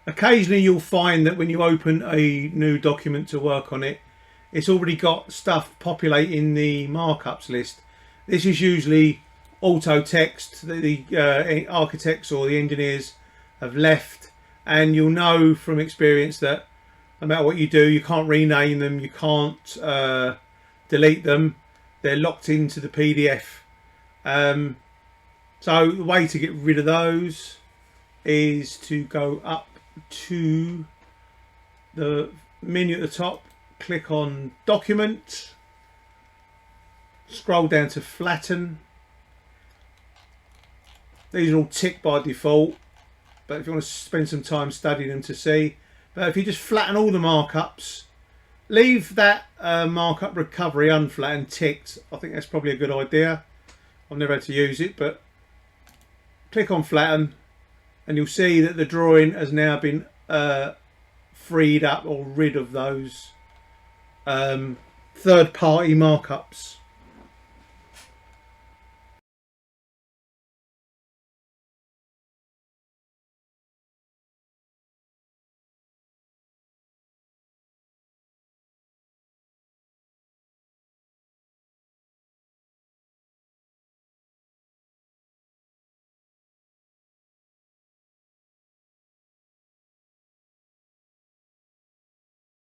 Occasionally you'll find that when you open a new document to work on it, it's already got stuff populating the markups list. This is usually auto text that the architects or the engineers have left, and you'll know from experience that no matter what you do, you can't rename them, you can't delete them. They're locked into the PDF. So the way to get rid of those is to go up to the menu at the top, click on Document, scroll down to Flatten. These are all ticked by default, but if you want to spend some time studying them to see. But if you just flatten all the markups, leave that markup recovery unflattened ticked. I think that's probably a good idea. I've never had to use it, but click on Flatten and you'll see that the drawing has now been freed up or rid of those third-party markups.